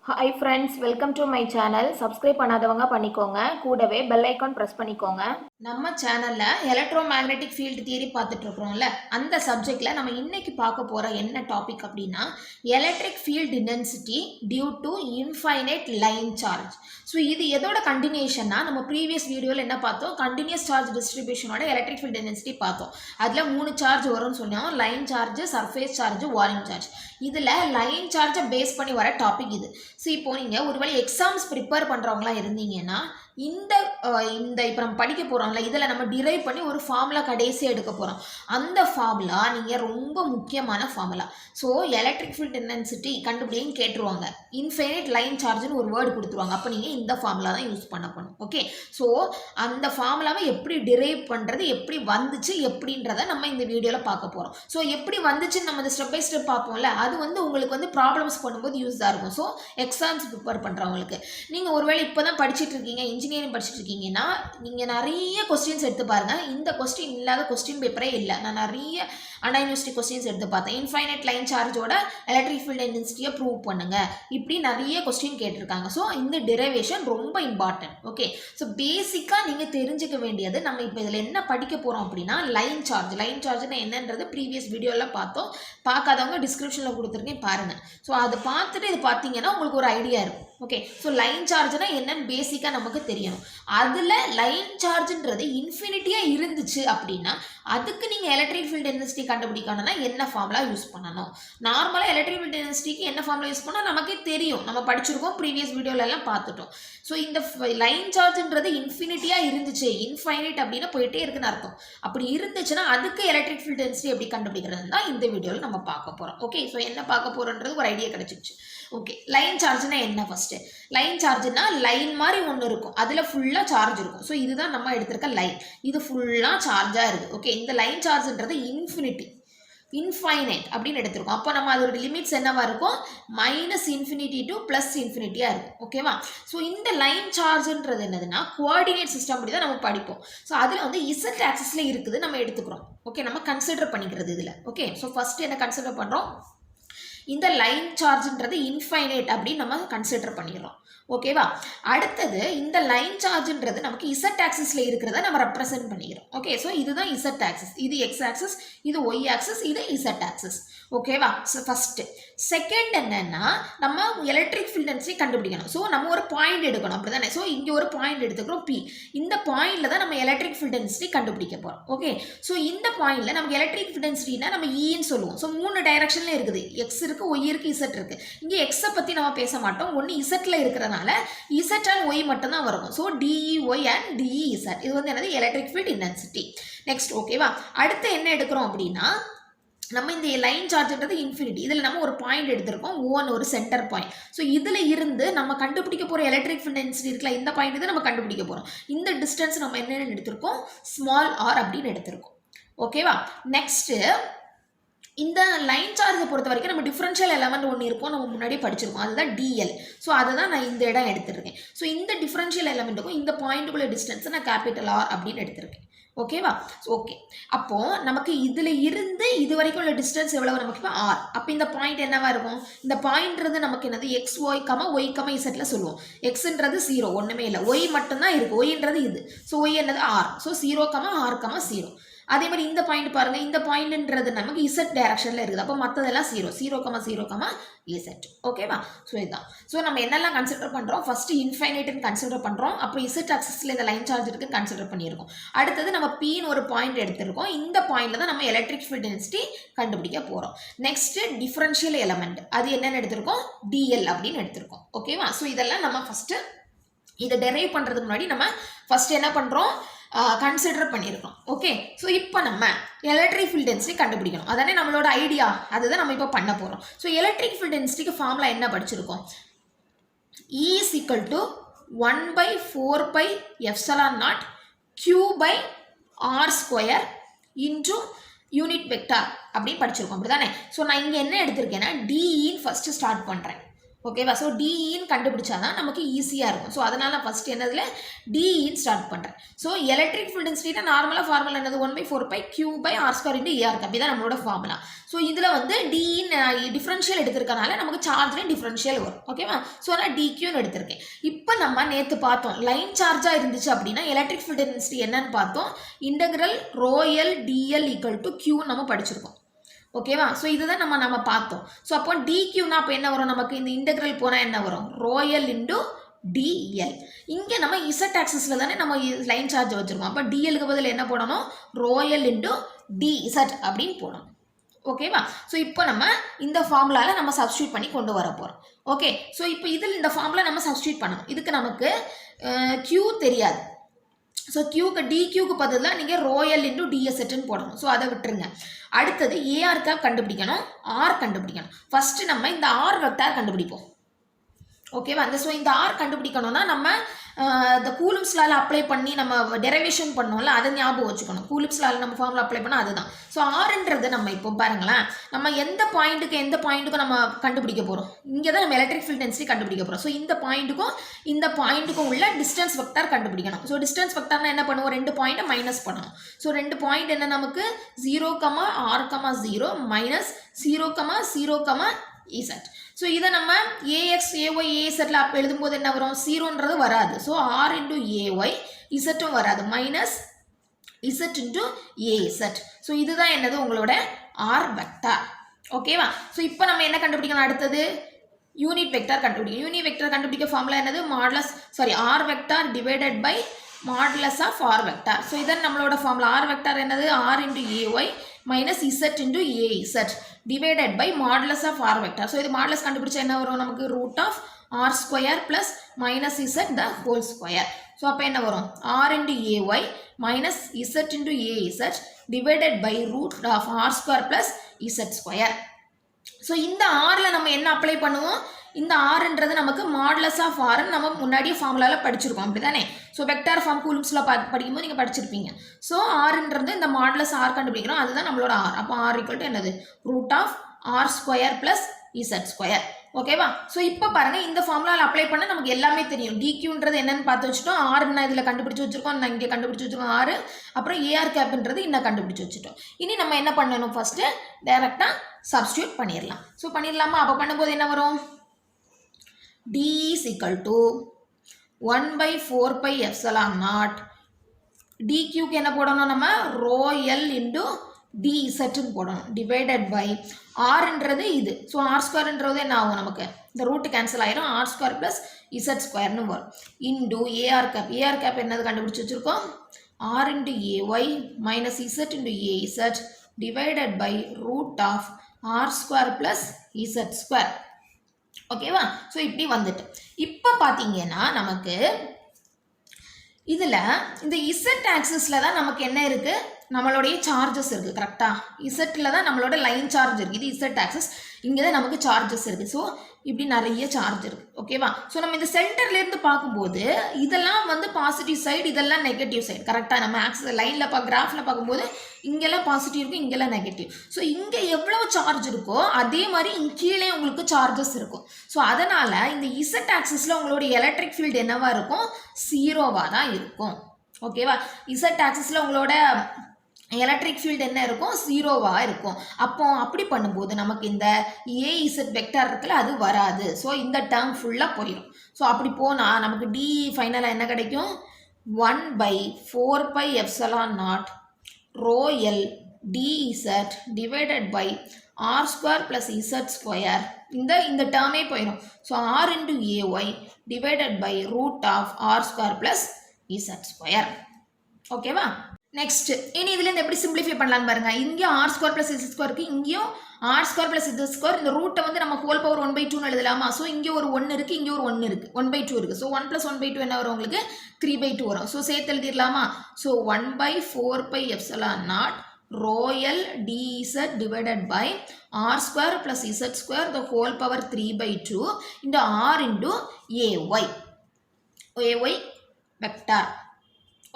Hi friends, welcome to my channel. Subscribe பண்ணாதவங்க பண்ணிக்கோங்க. கூடவே bell icon press பண்ணிக்கோங்க. நம்ம சேனல்ல எலக்ட்ரோமேக்னெட்டிக் ஃபீல்ட் தியரி பார்த்துட்டு இருக்கோம்ல, அந்த சப்ஜெக்ட்ல நம்ம இன்னைக்கு பார்க்க போற என்ன டாபிக் அப்படின்னா electric field intensity due to infinite line charge. So இது எதோட கண்டினியூஷன்னா நம்ம ப்ரீவியஸ் வீடியோவில் என்ன பார்த்தோம், கண்டினியூஸ் சார்ஜ் டிஸ்ட்ரிபியூஷனோட எலக்ட்ரிக் ஃபீல்ட் இன்டென்சிட்டி பார்த்தோம். அதில் 3 சார்ஜ் வரும்னு சொன்னோம், line charge, surface charge, volume charge. இதில் லைன் சார்ஜை பேஸ் பண்ணி வர டாபிக் இது. ஸோ இப்போ நீங்கள் ஒருவேளை எக்ஸாம்ஸ் ப்ரிப்பேர் பண்ணுறவங்களா இருந்தீங்கன்னா இந்த இப்போ நம்ம படிக்க போகிறோம்ல, இதில் நம்ம டிரைவ் பண்ணி ஒரு ஃபார்முலா கடைசியாக எடுக்க போகிறோம். அந்த ஃபார்முலா நீங்கள் ரொம்ப முக்கியமான formula. So electric field intensity கண்டுபிடின்னு கேட்டுருவாங்க, இன்ஃபைனைட் லைன் சார்ஜ்னு ஒரு வேர்டு கொடுத்துருவாங்க. அப்போ நீங்கள் இந்த ஃபார்முலா தான் யூஸ் பண்ண போகணும். ஓகே, ஸோ அந்த ஃபார்முலாவை எப்படி டிரைவ் பண்ணுறது, எப்படி வந்துச்சு எப்படின்றத நம்ம இந்த வீடியோவில் பார்க்க போகிறோம். ஸோ எப்படி வந்துச்சுன்னு நம்ம ஸ்டெப் பை ஸ்டெப் பார்ப்போம்ல, அது உங்களுக்கு ப்ராப்ளம்ஸ் பண்ணும்போது யூஸாக இருக்கும். ஸோ எக்ஸாம்ஸ் ப்ரிப்பேர் பண்ணுறவங்களுக்கு நீங்கள் ஒருவேளை இப்போ தான் படிச்சுட்டு இருக்கீங்க, இன்ஜினியரிங் படிச்சுட்டு இருக்கீங்கன்னா நீங்கள் நிறைய கொஸ்டின்ஸ் எடுத்து பாருங்கள். இந்த கொஸ்டின் இல்லாத கொஸ்டின் பேப்பரே இல்லை. நான் நிறைய அண்ணா யூனிவர்சிட்டி கொஸ்டின்ஸ் எடுத்து பார்த்தேன். இன்ஃபைனைட் லைன் சார்ஜோட எலக்ட்ரிக் ஃபீல்ட் இன்டென்சிட்டியை ப்ரூவ் பண்ணுங்க, இப்படி நிறைய கொஸ்டின் கேட்டிருக்காங்க. ஸோ இந்த டெரிவேஷன் ரொம்ப இம்பார்ட்டன்ட். ஓகே, ஸோ பேசிக்காக நீங்கள் தெரிஞ்சுக்க வேண்டியது, நம்ம இப்போ இதில் என்ன படிக்க போகிறோம் அப்படின்னா லைன் சார்ஜ். லைன் சார்ஜ்னா என்னன்றது ப்ரீவியஸ் வீடியோவில் பார்த்தோம். பார்க்காதவங்க டிஸ்கிரிப்ஷனில் கொடுத்துருக்கேன் பாருங்கள். ஸோ அதை பார்த்துட்டு இது பார்த்தீங்கன்னா உங்களுக்கு ஒரு ஐடியா இருக்கும். ஓகே, ஸோ லைன் சார்ஜ்னா என்னன்னு பேசிக்காக நமக்கு தெரியணும். அதில் லைன் சார்ஜ்ன்றது இன்ஃபினிட்டியாக இருந்துச்சு அப்படின்னா அதுக்கு நீங்கள் எலக்ட்ரிக் ஃபீல்ட் இன்டென்சிட்டி கண்டுபிடிக்கணும்னா என்ன ஃபார்முலா யூஸ் பண்ணணும். நார்மலாக எலக்ட்ரிக் ஃபீல்ட் இன்டென்சிட்டிக்கு என்ன ஃபார்முலா யூஸ் பண்ணால் நமக்கே தெரியும், நம்ம படிச்சிருக்கோம், ப்ரீவியஸ் வீடியோலெல்லாம் பார்த்துட்டோம். ஸோ இந்த லைன் சார்ஜ்ன்றது இன்ஃபினிட்டியாக இருந்துச்சு, இன்ஃபைனைட் அப்படின்னா போயிட்டே இருக்குன்னு அர்த்தம். அப்படி இருந்துச்சுன்னா அதுக்கு எலக்ட்ரிக் ஃபீல்ட் இன்டென்சிட்டி எப்படி கண்டுபிடிக்கிறதுன்னு தான் இந்த வீடியோவில் நம்ம பார்க்க போகிறோம். ஓகே, ஸோ என்ன பார்க்க போகிறோன்றது ஒரு ஐடியா கிடைச்சிச்சு. ஓகே, லைன் சார்ஜ்னா என்ன? ஃபர்ஸ்ட் லைன் சார்ஜ்னா லைன் மாதிரி ஒன்று இருக்கும், அதில் ஃபுல்லாக சார்ஜ் இருக்கும். ஸோ இதுதான் நம்ம எடுத்திருக்க லைன், இது ஃபுல்லாக சார்ஜாக இருக்குது. ஓகே, இந்த லைன் சார்ஜ்ன்றது இன்ஃபைனைட் அப்படின்னு எடுத்திருக்கோம். அப்போ நம்ம அதோட லிமிட்ஸ் என்னவா இருக்கும், -∞ to +∞ இருக்கும். ஓகேவா? ஸோ இந்த லைன் சார்ஜ்ன்றது என்னதுன்னா கோஆர்டினேட் சிஸ்டம் அப்படி தான் நம்ம படிப்போம். ஸோ அதில் இசட் ஆக்சிஸ்ல இருக்குது நம்ம எடுத்துக்கிறோம். ஓகே, நம்ம கன்சிடர் பண்ணிக்கிறது இதில். ஓகே, ஸோ ஃபர்ஸ்ட் என்ன கன்சிடர் பண்ணுறோம், இந்த லைன் சார்ஜ்ன்றது இன்ஃபைனைட் அப்படின்னு நம்ம கன்சிடர் பண்ணிடுறோம். ஓகேவா? அடுத்தது இந்த லைன் சார்ஜ்ன்றது நமக்கு இசட் ஆக்சிஸ்ல இருக்கிறத நம்ம ரெப்ரசென்ட் பண்ணிக்கிறோம். ஓகே, ஸோ இதுதான் இசட் ஆக்சிஸ், இது எக்ஸ் ஆக்சிஸ், இது ஒய் ஆக்சிஸ், இது இசட் ஆக்சிஸ். ஓகேவா? So first. செகண்ட் என்னன்னா நம்ம எலக்ட்ரிக் ஃபீல்ட் இன்டென்சிட்டி கண்டுபிடிக்கணும். ஸோ நம்ம ஒரு பாயிண்ட் எடுக்கணும், அப்படிதானே? ஸோ இங்கே ஒரு பாயிண்ட் எடுத்துக்கிறோம் P. இந்த பாயிண்ட்ல தான் நம்ம எலக்ட்ரிக் ஃபீல்ட் இன்டென்சிட்டி கண்டுபிடிக்க போறோம். ஓகே, ஸோ இந்த பாயிண்ட்ல நமக்கு எலக்ட்ரிக் ஃபீல்ட் இன்டென்சிட்டினா நம்ம ஈன்னு சொல்லுவோம். ஸோ 3 டைரக்ஷன்ல இருக்குது, எக்ஸ் இருக்கு, ஒய் இருக்கு, இசட் இருக்கு. இங்கே எக்ஸை பத்தி நம்ம பேச மாட்டோம், ஒன்று இசட்ல இருக்கிறதுனால இசட் அண்ட் ஒய் மட்டும் தான் வரும். ஸோ DEY அண்ட் DEZ இது என்னது எலக்ட்ரிக் ஃபீல்ட் இன்டென்சிட்டி. நெக்ஸ்ட். ஓகேவா? அடுத்து என்ன எடுக்கிறோம் அப்படின்னா நம்ம இந்த லைன் சார்ஜ்ன்றது இன்ஃபினிட்டி, இதில் நம்ம ஒரு பாயிண்ட் எடுத்திருக்கோம், ஓன் ஒரு சென்டர் பாயிண்ட். ஸோ இதில் இருந்து நம்ம கண்டுபிடிக்க போகிற எலக்ட்ரிக் ஃபீல்ட் இன்டென்சிட்டி இருக்குல்ல, இந்த பாயிண்ட் தான் நம்ம கண்டுபிடிக்க போகிறோம். இந்த டிஸ்டன்ஸ் நம்ம என்னென்னு எடுத்திருக்கோம், ஸ்மால் ஆர் அப்படின்னு எடுத்திருக்கோம். ஓகேவா? நெக்ஸ்ட், இந்த லைன் சார்ஜை பொறுத்த வரைக்கும் நம்ம டிஃபரன்ஷியல் எலமெண்ட் ஒன்று இருக்கும், நம்ம முன்னாடியே படிச்சிருக்கோம், அதுதான் DL. ஸோ அதை தான் நான் இந்த இடம் எடுத்துருக்கேன். ஸோ இந்த டிஃபரன்ஷியல் எலமெண்ட்டுக்கும் இந்த பாயிண்ட்டுக்குள்ள டிஸ்டன்ஸை நான் கேபிட்டல் R அப்படின்னு எடுத்திருக்கேன். ஓகேவா? ஓகே, அப்போ நமக்கு இதுல இருந்து இது வரைக்கும் உள்ள டிஸ்டன்ஸ் எவ்வளவு, நமக்கு இப்போ R. அப்போ இந்த பாயிண்ட் என்னவா இருக்கும், இந்த பாயிண்ட்றது நமக்கு என்னது XY, Y, Zல சொல்லுவோம். Xன்றது 0, ஒண்ணுமே இல்லை, Y மட்டும்தான் இருக்கு, Yன்றது இது. ஸோ Y என்னது R. So 0, R, 0. அதே மாதிரி இந்த பாயிண்ட் பாருங்க, இந்த பாயிண்ட்ன்றது நமக்கு இசட் டைரக்ஷன்ல இருக்குது. அப்போ மற்றதெல்லாம் 0, 0, இசட். ஓகேவா? ஸோ இதுதான். ஸோ நம்ம என்னெல்லாம் கன்சிடர் பண்றோம், ஃபர்ஸ்ட் இன்ஃபைனைட்னு கன்சிடர் பண்றோம், அப்புறம் இசட் ஆக்சிஸ்ல இந்த லைன் சார்ஜ் இருக்குன்னு கன்சிடர் பண்ணியிருக்கோம். அடுத்தது நம்ம Pன்னு ஒரு பாயிண்ட் எடுத்திருக்கோம், இந்த பாயிண்ட்ல தான் நம்ம எலக்ட்ரிக் ஃபீல்ட் இன்டென்சிட்டி கண்டுபிடிக்க போறோம். நெக்ஸ்ட் டிஃபரன்ஷியல் எலமெண்ட், அது என்னன்னு எடுத்திருக்கோம், DL அப்படின்னு எடுத்திருக்கோம். ஓகேவா? ஸோ இதெல்லாம் நம்ம ஃபர்ஸ்ட் இதை டெரைவ் பண்றதுக்கு முன்னாடி நம்ம ஃபர்ஸ்ட் என்ன பண்றோம், கன்சிடர் பண்ணியிருக்கோம். ஓகே, ஸோ இப்போ நம்ம எலக்ட்ரிக் ஃபீல்ட் டென்சிட்டி கண்டுபிடிக்கணும், அதானே நம்மளோட ஐடியா, அதுதான் நம்ம இப்போ பண்ண போகிறோம். ஸோ எலக்ட்ரிக் ஃபீல்ட் டென்சிட்டிக்கு ஃபார்முலா என்ன படிச்சிருக்கோம், E is equal to 1/4πε0 Q/r² into unit vector அப்படின்னு படிச்சிருக்கோம், அப்படிதானே? ஸோ நான் இங்கே என்ன எடுத்திருக்கேன்னா DEன்னு ஃபர்ஸ்ட் ஸ்டார்ட் பண்ணுறேன். ஓகேவா? ஸோ டிஇன்னு கண்டுபிடிச்சாதான் நமக்கு ஈஸியாக இருக்கும். ஸோ அதனால நான் ஃபர்ஸ்ட் என்னதுல டிஇன்னு ஸ்டார்ட் பண்ணுறேன். ஸோ எலக்ட்ரிக் ஃபீல்ட் டென்சிட்டினா நார்மலாக ஃபார்முலா என்னது 1/4 Q by R² into AR அப்படி தான் நம்மளோட ஃபார்முலா. ஸோ இதில் வந்து டிஇன்னு டிஃபரன்ஷியல் எடுத்திருக்கனால நமக்கு சார்ஜ்லேயும் டிஃபரன்ஷியல் வரும். ஓகேவா? ஸோ நான் டிக்யூன்னு எடுத்திருக்கேன். இப்போ நம்ம நேற்று பார்த்தோம் லைன் சார்ஜாக இருந்துச்சு அப்படின்னா எலக்ட்ரிக் ஃபீல்ட் டென்சிட்டி என்னன்னு பார்த்தோம். Integral ρl dl equal to Q நம்ம படிச்சிருக்கோம். ஓகேவா? ஸோ இதுதான் நம்ம பார்த்தோம். ஸோ அப்போ டிக்யூனா அப்போ என்ன வரும் நமக்கு இந்த இன்டெக்ரல் போனால் என்ன வரும் ρl into dl. இங்கே நம்ம இசட் ஆக்சிஸில் தானே நம்ம லைன் சார்ஜ் வச்சுருக்கோம். அப்போ டிஎலுக்கு பதில் என்ன போடணும் ρl into dz அப்படின்னு போடணும். ஓகேவா? ஸோ இப்போ நம்ம இந்த ஃபார்முலாவில் நம்ம சப்ஸ்டியூட் பண்ணி கொண்டு வர போகிறோம். ஓகே. ஸோ இப்போ இதில் இந்த ஃபார்முலா நம்ம சப்ஸ்டியூட் பண்ணணும். இதுக்கு நமக்கு Q தெரியாது. ஸோ கியூக்கு டிக்யூக்கு பதிலாக நீங்கள் ρl into dsன்னு போடணும். ஸோ அதை விட்டுருங்க. அடுத்தது ஏஆர் கேப் கண்டுபிடிக்கணும், ஆர் கண்டுபிடிக்கணும். ஃபஸ்ட்டு நம்ம இந்த ஆர் வெக்டார் கண்டுபிடிப்போம். ஓகேவா? ஸோ இந்த ஆர் கண்டுபிடிக்கணும்னா நம்ம இந்த கூலும்ஸ் லால அப்ளை பண்ணி நம்ம டெரிவேஷன் பண்ணோம்ல, அதை ஞாபகம் வச்சுக்கணும். கூலும்ஸ் லால நம்ம ஃபார்முலா அப்ளை பண்ணால் அதுதான். ஸோ ஆர்ன்றது நம்ம இப்போ பாருங்களேன், நம்ம எந்த பாயிண்ட்டுக்கும் நம்ம கண்டுபிடிக்க போகிறோம். இங்கே தான் நம்ம எலக்ட்ரிக் ஃபீல்ட் டென்சிட்டி கண்டுபிடிக்க போகிறோம். ஸோ இந்த பாயிண்ட்டுக்கும் உள்ள டிஸ்டன்ஸ் வெக்டார் கண்டுபிடிக்கணும். ஸோ டிஸ்டன்ஸ் வெக்டார்னா என்ன பண்ணுவோம், 2 பாயிண்ட்டை மைனஸ் பண்ணணும். ஸோ 2 பாயிண்ட் என்ன நமக்கு 0,r,0 மைனஸ் 0,0, Z. ஸோ இதை நம்ம ஏஎக்ஸ் ஏஒய் ஏசெட்டில் அப்போ எழுதும்போது என்ன வரும், 0ன்றது வராது. ஸோ ஆர் இன்டூ ஏஒய் இசட்டும் வராது, மைனஸ் இசட் இன்டூ ஏசட். ஸோ இதுதான் என்னது உங்களோட ஆர் வெக்டார். ஓகேவா? ஸோ இப்போ நம்ம என்ன கண்டுபிடிக்கணும், அடுத்தது யூனிட் வெக்டார் கண்டுபிடிக்கணும். யூனிட் வெக்டார் கண்டுபிடிக்க ஃபார்முலா என்னது r vector divided by modulus of r vector. So இதான் நம்மளோட ஃபார்முலா. ஆர் வெக்டார் என்னது r into a y minus z into a z divided by modulus of r vector. So இது modulus கண்டுபிடிச்சா என்ன வரும் நமக்கு, root of r square plus minus z the whole square. So அப்போ என்ன வரும், r into ay minus z into az divided by root of r square plus z square. So இந்த rல நம்ம என்ன அப்ளை பண்ணுவோம், இந்த rன்றது நமக்கு மாடுலஸ் ஆஃப் r நம்ம முன்னாடியே ஃபார்முலாவில் படிச்சிருக்கோம், அப்படிதானே? ஸோ வெக்டார் ஃபார்ம் கூலும்ஸில் படிக்கும்போது நீங்கள் படிச்சிருப்பீங்க. ஸோ ஆர்ன்றது இந்த மாடுலஸ் ஆர் கண்டுபிடிக்கிறோம், அதுதான் நம்மளோட ஆர். அப்போ ஆர் ஈக்குவல் டு என்னது, root of r square plus z square. ஓகேவா? ஸோ இப்போ பாருங்கள், இந்த ஃபார்முலாவில் அப்ளை பண்ண நமக்கு எல்லாமே தெரியும். டிக்யூன்றது என்னன்னு பார்த்து வச்சுட்டோம், ஆர்னா இதில் கண்டுபிடிச்சி வச்சிருக்கோம், நான் இங்கே கண்டுபிடிச்சி வச்சிருக்கோம் ஆறு. அப்புறம் ஏஆர் கேப்ன்றது இன்னும் கண்டுபிடிச்சி வச்சுட்டோம். இனி நம்ம என்ன பண்ணணும், ஃபஸ்ட்டு டைரெக்டாக சப்ஸ்டியூட் பண்ணிடலாம். ஸோ பண்ணிடலாமா? அப்போ பண்ணும்போது என்ன வரும், d is equal to 1/4 pi epsilon naught dq க்கு என்ன போடணும், நம்ம ρl into dz போடணும், divided by rன்றது இது. ஸோ r ஸ்கொயர்ன்றது என்ன ஆகும், நமக்கு இந்த ரூட் கேன்சல் ஆயிரும், r ஸ்கொயர் பிளஸ் z ஸ்கொயர்னு வரும், into a r cap. A r cap என்னது கண்டுபிடிச்சி வச்சிருக்கோம், r into ay minus z into az divided by root of r square plus z square. ஓகேவா? ஸோ இப்படி வந்துட்டு இப்போ பார்த்தீங்கன்னா நமக்கு இதில் இந்த இசட் ஆக்சிஸில் தான் நமக்கு என்ன இருக்குது, நம்மளுடைய சார்ஜஸ் இருக்குது. கரெக்டாக இசட்டில் தான் நம்மளோட லைன் சார்ஜ் இருக்குது. இது இசட் ஆக்சிஸ், இங்கே தான் நமக்கு சார்ஜஸ் இருக்குது. ஸோ இப்படி நிறைய சார்ஜ் இருக்குது. ஓகேவா? ஸோ நம்ம இந்த சென்டர்லேருந்து பார்க்கும்போது இதெல்லாம் வந்து பாசிட்டிவ் சைடு, இதெல்லாம் நெகட்டிவ் சைடு. கரெக்டாக நம்ம ஆக்சிஸ் லைனில் கிராஃபில் பார்க்கும்போது இங்கெல்லாம் பாசிட்டிவ் இருக்கும், இங்கெல்லாம் நெகட்டிவ். ஸோ இங்கே எவ்வளோ சார்ஜ் இருக்கோ அதே மாதிரி கீழே உங்களுக்கு சார்ஜஸ் இருக்கும். ஸோ அதனால் இந்த இசட் ஆக்சிஸில் உங்களுடைய எலக்ட்ரிக் ஃபீல்டு என்னவாக இருக்கும், 0வாக தான் இருக்கும். ஓகேவா? இசட் ஆக்சிஸில் உங்களோட எலக்ட்ரிக் ஃபீல்டு என்ன இருக்கும், 0வாக இருக்கும். அப்போ அப்படி பண்ணும்போது நமக்கு இந்த ஏஇசட் வெக்டார் இருக்குல்ல, அது வராது. ஸோ இந்த டேர்ம் ஃபுல்லாக போயிடும். ஸோ அப்படி போனால் நமக்கு டி ஃபைனலாக என்ன கிடைக்கும், 1/4 pi epsilon naught ρl dz divided by r square plus z square. இந்த டேர்மே போயிடும். So r into ay divided by root of r square plus z square. ஓகேவா? நெக்ஸ்ட் இனி இதுலேருந்து எப்படி சிம்பிளிஃபை பண்ணலான்னு பாருங்க. இங்கேயும் ஆர் ஸ்கொயர் பிளஸ் இசட் ஸ்கொயருக்கு, இங்கேயும் r square plus z square. இந்த ரூட்டை வந்து நம்ம ஹோல் பவர் 1/2 எழுதலாமா? ஸோ இங்கே ஒரு 1 இருக்குது, இங்கே ஒரு 1 இருக்குது, 1/2 இருக்குது. ஸோ 1 + 1/2 என்ன வரும் உங்களுக்கு, 3/2 வரும். ஸோ சேர்த்து எழுதிடலாமா? So 1/4 pi epsilon naught ρl dz divided by r square plus z square the whole power 3/2 into r into ay vector.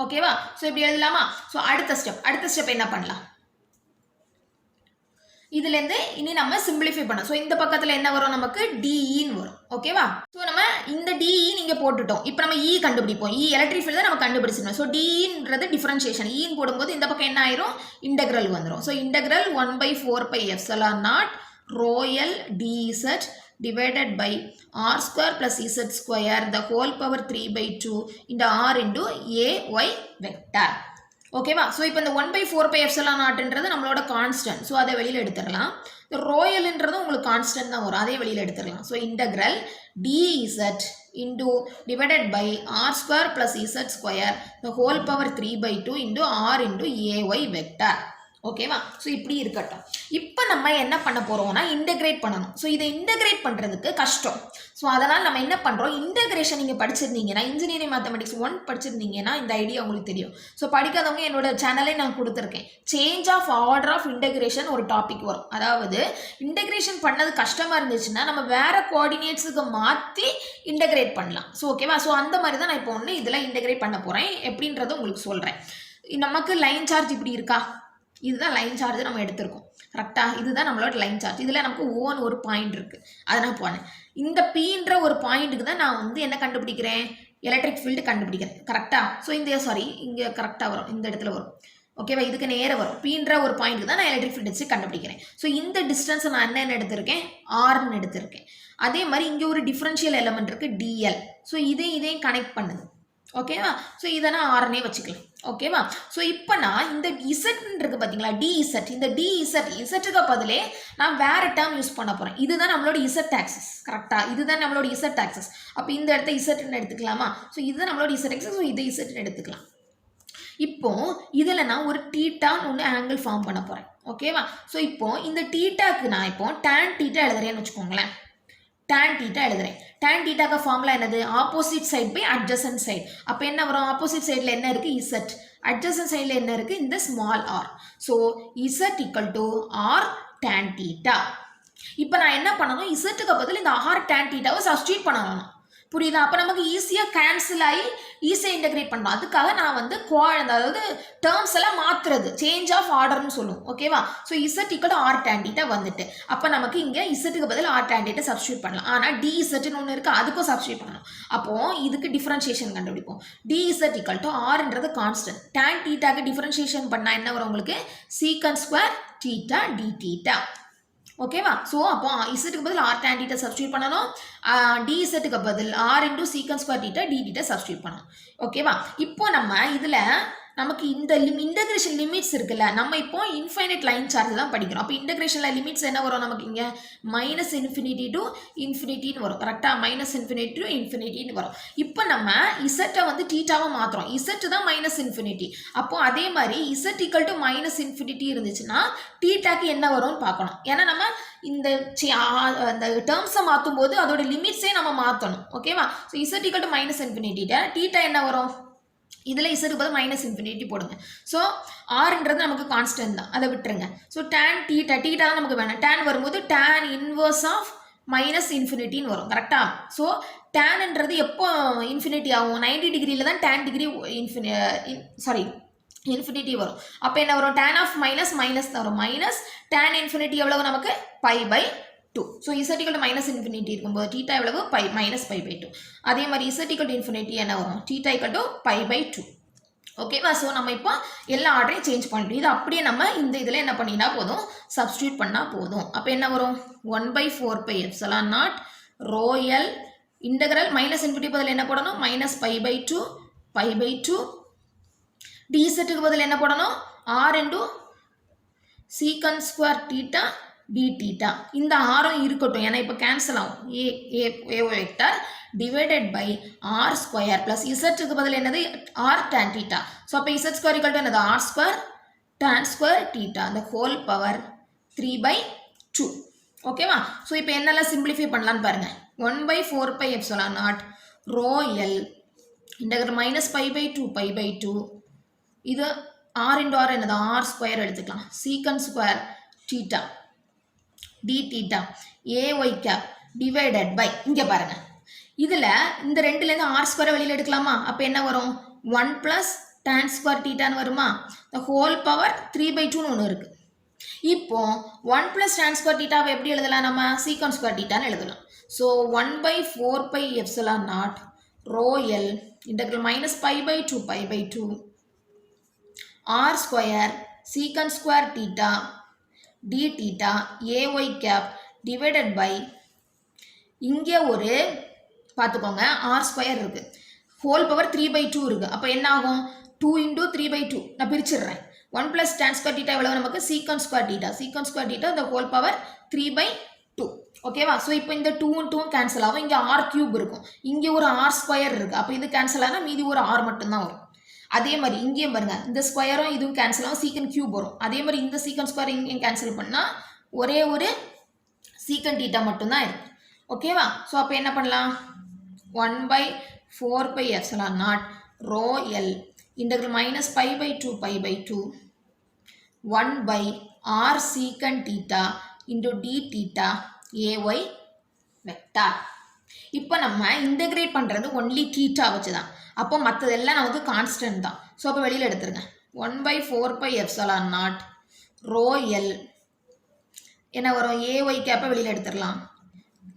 ஓகேவா? ஸோ இப்படி எழுதலாமா? ஸோ அடுத்த ஸ்டெப் என்ன பண்ணலாம், இதுலேருந்து இனி நம்ம சிம்பிளிஃபை பண்ணோம். ஸோ இந்த பக்கத்தில் என்ன வரும் நமக்கு டிஇன்னு வரும். ஓகேவா? ஸோ நம்ம இந்த டிஇ நீங்கள் போட்டுட்டோம். இப்போ நம்ம இ கண்டுபிடிப்போம். இ எலக்ட்ரிக் ஃபீல்டு தான் நம்ம கண்டுபிடிச்சிடணும். So டிஇன்றது differentiation. ஈன்னு போடும்போது இந்த பக்கம் என்ன ஆயிரும், இன்டெக்ரல் வந்துடும். So integral 1/4πε0 ρl dz divided by r square plus z square the whole power 3/2 into r into ay vector. ஓகேவா? ஸோ இப்போ இந்த 1/4πε0ன்றது நம்மளோட கான்ஸ்டன்ட். ஸோ அதை வெளியில் எடுத்துடலாம். ரோயல்ன்றது உங்களுக்கு கான்ஸ்டன்ட் தான் வரும், அதே வெளியில் எடுத்துடலாம். So integral dz into divided by r square plus z square the whole power 3/2 into r into ay vector. ஓகேவா? ஸோ இப்படி இருக்கட்டும். இப்போ நம்ம என்ன பண்ண போகிறோம்னா இன்டெகிரேட் பண்ணணும். ஸோ இதை இன்டெகிரேட் பண்ணுறதுக்கு கஷ்டம். ஸோ அதனால் நம்ம என்ன பண்ணுறோம், இன்டெகிரேஷன் நீங்கள் படிச்சிருந்தீங்கன்னா, இன்ஜினியரிங் மேத்தமெட்டிக்ஸ் 1 படிச்சிருந்தீங்கன்னா இந்த ஐடியா உங்களுக்கு தெரியும். ஸோ படிக்காதவங்க என்னோட சேனலே நான் கொடுத்துருக்கேன். Change of order of integration ஒரு டாபிக் வரும். அதாவது இன்டெகிரேஷன் பண்ணது கஷ்டமாக இருந்துச்சுன்னா நம்ம வேறு கோஆர்டினேட்ஸுக்கு மாற்றி இன்டெகிரேட் பண்ணலாம். ஸோ ஓகேவா? ஸோ அந்த மாதிரி தான் நான் இப்போ ஒன்று இதில் இன்டெகிரேட் பண்ண போகிறேன். எப்படின்றத உங்களுக்கு சொல்கிறேன். நமக்கு லைன் சார்ஜ் இப்படி இருக்கா, இதுதான் லைன் சார்ஜ் நம்ம எடுத்திருக்கோம். கரெக்டாக? இதுதான் நம்மளோட லைன் சார்ஜ். இதில் நமக்கு ஓன்னு ஒரு பாயிண்ட் இருக்குது, அதை நான் போனேன். இந்த பீன்ற ஒரு பாயிண்ட்டுக்கு தான் நான் வந்து என்ன கண்டுபிடிக்கிறேன், எலக்ட்ரிக் ஃபீல்டு கண்டுபிடிக்கிறேன். கரெக்டாக? ஸோ இந்த இங்கே கரெக்டாக வரும், இந்த இடத்துல வரும். ஓகேவா? இதுக்கு நேராக வரும். பீன்ற ஒரு பாயிண்ட்டுக்கு தான் நான் எலக்ட்ரிக் ஃபீல்டு வச்சு கண்டுபிடிக்கிறேன். ஸோ இந்த டிஸ்டன்ஸை நான் என்ன எடுத்திருக்கேன், ஆர்னு எடுத்திருக்கேன். அதே மாதிரி இங்கே ஒரு டிஃப்ரென்ஷியல் எலமெண்ட் இருக்குது டிஎல். ஸோ இதையும் கனெக்ட் பண்ணுது. ஓகேவா? ஸோ இதை நான் ஆர்னே வச்சுக்கலாம். ஓகேவா? ஸோ இப்போ நான் இந்த இசட்ன்னு இருக்கு பார்த்தீங்களா, டிஇசட். இந்த இசட்டுக்கு பதிலே நான் வேறு டேர்ம் யூஸ் பண்ண போகிறேன். இதுதான் நம்மளோட இசட் ஆக்சஸ். கரெக்டாக? இதுதான் நம்மளோட இசட் ஆக்சஸ். அப்போ இந்த இடத்த இசட்னு எடுத்துக்கலாமா? ஸோ இதுதான் நம்மளோட இசட் ஆக்சஸ். ஸோ இதை இசட்னு எடுத்துக்கலாம். இப்போ இதில் நான் ஒரு டீட்டான்னு ஒன்று ஆங்கிள் ஃபார்ம் பண்ண போகிறேன். ஓகேவா? ஸோ இப்போ இந்த டீட்டாக்கு நான் இப்போ டேன் டீட்டா எழுதுறேன்னு வச்சுக்கோங்களேன். tan theta எழுதுறேன். tan theta ஃபார்முலா என்னது, opposite side by adjacent side. அப்போ என்ன வரும், ஆப்போசிட் சைடில் என்ன இருக்குது, z. அட்ஜசன்ட் சைடில் என்ன இருக்குது, இந்த small r. So z = r tan theta. இப்போ நான் என்ன பண்ணணும், z பதில் இந்த r tan thetaவை சப்ஸ்டியூட் பண்ணணும். புரியுதா? அப்போ நமக்கு ஈஸியாக கேன்சல் ஆகி ஈஸியாக இன்டெகிரேட் பண்ணலாம். அதுக்காக நான் வந்து அதாவது டேர்ம்ஸ் எல்லாம் மாற்றுறது, சேஞ்ச் ஆஃப் ஆர்டர்னு சொல்லுவோம். ஓகேவா? So z = r tan theta வந்துட்டு, அப்போ நமக்கு இங்கே இசட்டுக்கு பதில் r tan theta சப்ஸ்டியூட் பண்ணலாம். ஆனால் dZன்னு ஒன்று இருக்குது, அதுக்கும் சப்ஸ்டியூட் பண்ணணும். அப்போது இதுக்கு டிஃப்ரென்ஷியேஷன் கண்டுபிடிப்போம். dz = rன்றது கான்ஸ்டன்ட். tan thetaக்கு டிஃப்ரென்ஷியேஷன் பண்ணால் என்ன வரும் உங்களுக்கு, secant square theta d theta. ஓகேவா? ஸோ அப்போ இசட்டுக்கு பதில் r tan theta சப்ஸ்டியூட் பண்ணணும். dZக்கு பதில் r into secant square theta d theta substitute பண்ணணும். ஓகேவா? இப்போ நம்ம இதில் நமக்கு இந்த இன்டகிரேஷன் லிமிட்ஸ் இருக்குல்ல, நம்ம இப்போ இன்ஃபைனைட் லைன் சார்ஜ் தான் படிக்கிறோம். அப்போ இன்டகிரேஷனில் லிமிட்ஸ் என்ன வரும் நமக்கு, இங்கே -∞ to ∞ வரும். கரெக்டாக? -∞ to ∞ வரும். இப்போ நம்ம இசட்டை வந்து டீட்டாவை மாற்றுறோம். இசட்டு தான் -∞. அப்போ அதே மாதிரி z = -∞ இருந்துச்சுன்னா டீட்டாக்கு என்ன வரும்னு பார்க்கணும். ஏன்னா நம்ம இந்த டேர்ம்ஸை மாற்றும் போது அதோட லிமிட்ஸே நம்ம மாற்றணும். ஓகேவா? So z = -∞. டீட்டா என்ன வரும், இதில் இசட்டுக்கு பதில் -∞ போடுங்க. ஸோ ஆர்ன்றது நமக்கு கான்ஸ்டன்ட் தான், அதை விட்டுருங்க. ஸோ tan theta தான் நமக்கு வேணும். tan வரும்போது tan இன்வர்ஸ் ஆஃப் -∞ வரும். கரெக்டாக? ஸோ tanன்றது எப்போ இன்ஃபினிட்டி ஆகும், 90 டிகிரியில் தான் tan டிகிரி இன்ஃபினிட்டி வரும். அப்போ என்ன வரும், tan ஆஃப் மைனஸ் தான் வரும். tan ∞ எவ்வளவு நமக்கு, π/2. ஸோ z = -∞ இருக்கும்போது θ எவ்வளவு, -π/2. அதே மாதிரி z ∞ என்ன வரும், θ = π/2. ஓகேவா? ஸோ நம்ம இப்போ எல்லா ஆர்டரையும் சேஞ்ச் பண்ணிட்டோம். இது அப்படியே நம்ம இந்த இதில் என்ன பண்ணினா போதும், சப்ஸ்டியூட் பண்ணால் போதும். அப்போ என்ன வரும், 1/4πε0 ρl இன்டகிரல் -∞ பதில் என்ன போடணும், -π/2 dZக்கு பதில் என்ன போடணும், r into secant square theta d theta. இந்த ஆரம் இருக்கட்டும், ஏன்னா இப்போ கேன்சல் ஆகும். a vector divided by r square plus இசட்டுக்கு பதில் என்னது, r tan theta. ஸோ அப்போ z ஸ்கொயர் = என்னது, r square tan square theta the whole power 3/2. ஓகேவா? ஸோ இப்போ என்னெல்லாம் சிம்பிளிஃபை பண்ணலான்னு பாருங்கள். 1/4πε0 ρl இன்டகிரல் -π/2 இது r into r என்னது, r ஸ்கொயர் எடுத்துக்கலாம். Secant square theta d theta ay cap divided by, இங்கே பாருங்க, இதில் இந்த ரெண்டுலேருந்து r ஸ்கொயரை வெளியில் எடுக்கலாமா? அப்போ என்ன வரும், 1 + tan ஸ்கொயர் thetaன்னு வருமா, the whole power 3/2ன்னு ஒன்று இருக்குது. இப்போ 1 plus tan square theta எப்படி எழுதலாம் நம்ம secant square theta ன்னு எழுதலாம். So 1 by 4 pi epsilon naught rho L integral minus pi by 2 pi by 2 r square secant square theta d theta ay cap divided by இங்கே ஒரு பார்த்துக்கோங்க r square இருக்கு whole power 3 by 2 இருக்கு அப்போ என்ன ஆகும் 2 into 3 by 2 நான் பிரிச்சிடுறேன் 1 plus tan square theta எவ்வளவு நமக்கு secant square theta the whole power 3 by 2 ஓகேவா ஸோ இப்போ இந்த 2 2 கேன்சல் ஆகும் இங்கே r cube இருக்கும் இங்கே ஒரு r ஸ்கொயர் இருக்கு அப்போ இது கேன்சல் ஆனால் மீதி ஒரு r மட்டும்தான் வரும் அதே மாதிரி இங்கேயும் பாருங்க இந்த ஸ்கொயரும் இதுவும் கேன்சல் ஆகும் secant cube வரும் அதே மாதிரி இந்த secant ஸ்கொயர் இங்கேயும் கேன்சல் பண்ணால் ஒரே ஒரு secant theta மட்டும்தான் இருக்கு ஓகேவா ஸோ அப்போ என்ன பண்ணலாம் 1 by 4 pi epsilon naught rho L integral minus pi by 2 pi by 2 1 by r secant theta into d theta ay vector இப்போ நம்ம இன்டகிரேட் பண்ணுறது ஒன்லி theta வச்சு தான் அப்போ மற்றதெல்லாம் நமக்கு கான்ஸ்டன்ட் தான் ஸோ அப்போ வெளியில் எடுத்துருங்க 1 by 4 pi epsilon naught rho L என்ன வரும் ay கேப்பை வெளியில் எடுத்துடலாம்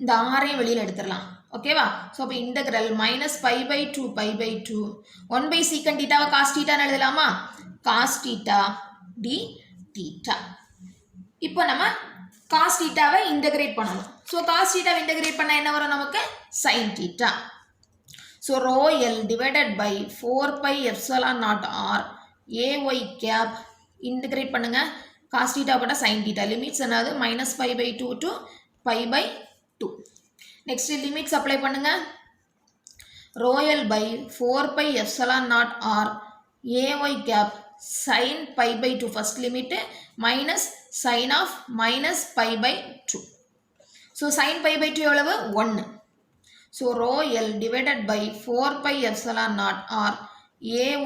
இந்த ஆரையும் வெளியில் எடுத்துடலாம் ஓகேவா ஸோ அப்போ integral minus pi by 2 pi by 2 1 by secant theta cos தீட்டான்னு எழுதலாமா காஸ் தீட்டா டி தீட்டா இப்போ நம்ம காஸ் தீட்டாவை இன்டகிரேட் பண்ணணும் ஸோ காஸ் தீட்டாவை இன்டகிரேட் பண்ணால் என்ன வரும் நமக்கு sine theta so rho l divided by 4 pi epsilon naught r a y cap integrate பண்ணுங்க காஸ் தீட்டா போட்டால் சைன் தீட்டா லிமிட்ஸ் என்னது minus pi by 2 to pi by 2 next limits apply பண்ணுங்க rho L by 4 pi epsilon naught r ay cap sin pi by 2 first limit minus sin of minus pi by 2 so sin pi by 2 எவ்வளவு 1 so rho L divided by 4 pi epsilon naught r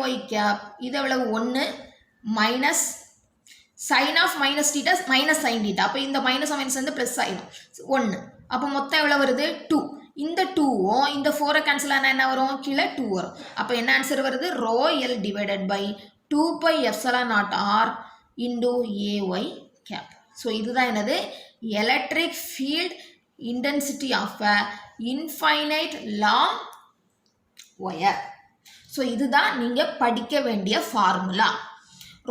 ay cap இது எவ்வளவு 1 minus sin of minus theta minus sin theta அப்போ இந்த minus minus வந்து plus ஆயிடும் 1 அப்போ மொத்தம் எவ்வளவு வருது 2 இந்த 2 இந்த 4 கேன்சல் ஆனா என்ன வரும் கீழே 2 வரும் அப்போ என்ன ஆன்சர் வருது rho L divided by 2 pi epsilon naught r into ay cap so இதுதான் என்னது electric field intensity of a infinite long wire so இதுதான் நீங்க படிக்க வேண்டிய ஃபார்முலா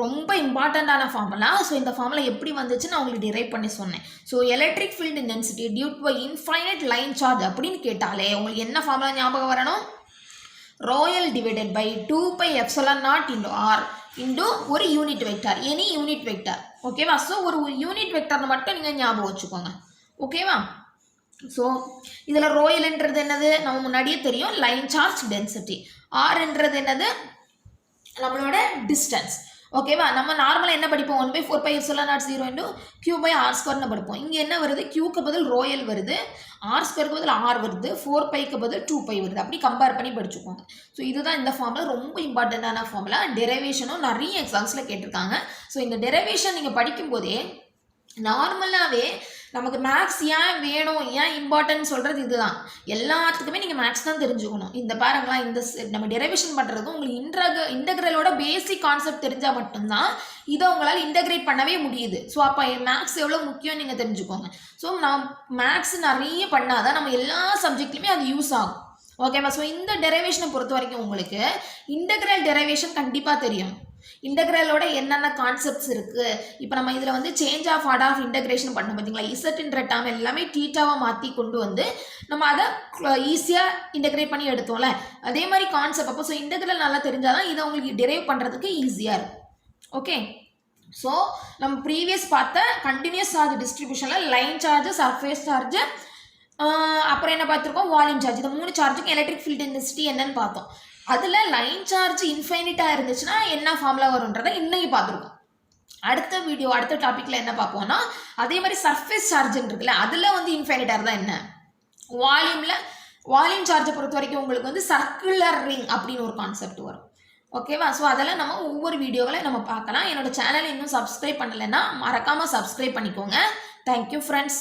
ரொம்ப இம்பார்ட்டண்டான ஃபார்முலா ஸோ இந்த ஃபார்முலா எப்படி வந்துச்சு நான் உங்களுக்கு டிரைவ் பண்ணி சொன்னேன் so electric field intensity due to infinite line charge அப்படின்னு கேட்டாலே உங்களுக்கு என்ன ஃபார்முலா ஞாபகம் வரணும் rho L divided by 2 pi epsilon naught into r into ஒரு unit vector any unit vector ஓகேவா ஸோ ஒரு யூனிட் வெக்டார்னு மட்டும் நீங்கள் ஞாபகம் வச்சுக்கோங்க ஓகேவா ஸோ இதில் rho Lன்றது என்னது நம்ம முன்னாடியே தெரியும் லைன் சார்ஜ் டென்சிட்டி rன்றது என்னது நம்மளோட டிஸ்டன்ஸ் ஓகேவா நம்ம நார்மலாக என்ன படிப்போம் 1 by 4 pi epsilon naught 0 into q by r square படிப்போம் இங்கே என்ன வருது qக்கு பதில் rho L வருது r ஸ்கொயருக்கு பதில் r வருது 4 பைக்கு பதில் 2 பை வருது அப்படி கம்பேர் பண்ணி படிச்சுக்கோங்க ஸோ இதுதான் இந்த ஃபார்முலா ரொம்ப இம்பார்ட்டண்டான ஃபார்முலா டெரிவேஷனும் நிறைய எக்ஸாம்ஸில் கேட்டிருக்காங்க ஸோ இந்த டெரிவேஷன் நீங்கள் படிக்கும்போதே நார்மலாகவே நமக்கு மேக்ஸ் ஏன் வேணும் ஏன் இம்பார்ட்டன்ட் சொல்கிறது இதுதான் எல்லாத்துக்குமே நீங்கள் மேக்ஸ் தான் தெரிஞ்சுக்கணும் இந்த பாருங்களா இந்த நம்ம டெரிவேஷன் பண்ணுறதும் உங்களுக்கு இன்டகிரலோட பேசிக் கான்செப்ட் தெரிஞ்சால் மட்டும்தான் இதை உங்களால் இன்டகிரேட் பண்ணவே முடியுது ஸோ அப்போ மேக்ஸ் எவ்வளோ முக்கியம் நீங்கள் தெரிஞ்சுக்கோங்க ஸோ நான் மேக்ஸ் நிறைய பண்ணாதான் நம்ம எல்லா சப்ஜெக்ட்லையுமே அது யூஸ் ஆகும் ஓகேவா ஸோ இந்த டெரிவேஷனை பொறுத்த வரைக்கும் உங்களுக்கு இன்டகிரல் டெரிவேஷன் கண்டிப்பாக தெரியும் இன்டகிரலோட என்னென்ன கான்செப்ட்ஸ் இருக்குது இப்போ நம்ம இதில் வந்து change of order of integration பண்ணோம் பார்த்தீங்களா இசட்ன்ற டேர்ம் எல்லாமே தீட்டாவை மாற்றி கொண்டு வந்து நம்ம அதை ஈஸியாக இன்டகிரேட் பண்ணி எடுத்தோம்ல அதே மாதிரி கான்செப்ட் அப்போ ஸோ இன்டகிரல் நல்லா தெரிஞ்சாதான் இதை உங்களுக்கு டிரைவ் பண்ணுறதுக்கு ஈஸியாக இருக்கும் ஓகே ஸோ நம்ம ப்ரீவியஸ் பார்த்த கண்டினியூஸ் சார்ஜ் டிஸ்ட்ரிபியூஷனில் லைன் சார்ஜ் சர்ஃபேஸ் சார்ஜ் அப்புறம் என்ன பார்த்துருக்கோம் வால்யூம் சார்ஜ் இந்த 3 சார்ஜுக்கும் எலக்ட்ரிக் ஃபீல்ட் இன்டென்சிட்டி என்னன்னு பார்த்தோம் அதில் லைன் சார்ஜ் இன்ஃபைனிட்டாக இருந்துச்சுன்னா என்ன ஃபார்முலா வரும்ன்றதை இன்னைக்கு பார்த்துருக்கோம் அடுத்த டாப்பிக்கில் என்ன பார்ப்போம்னா அதே மாதிரி சர்ஃபேஸ் சார்ஜ்ன்னு இருக்குல்ல அதில் வந்து இன்ஃபைனிட்டாக இருந்தால் என்ன வால்யூம் சார்ஜை பொறுத்த வரைக்கும் உங்களுக்கு வந்து சர்க்குலர் ரிங் அப்படின்னு ஒரு கான்செப்ட் வரும் ஓகேவா ஸோ அதெல்லாம் நம்ம ஒவ்வொரு வீடியோவில் நம்ம பார்க்கலாம் என்னோட சேனல் இன்னும் சப்ஸ்கிரைப் பண்ணலைன்னா மறக்காமல் சப்ஸ்கிரைப் பண்ணிக்கோங்க தேங்க்யூ ஃப்ரெண்ட்ஸ்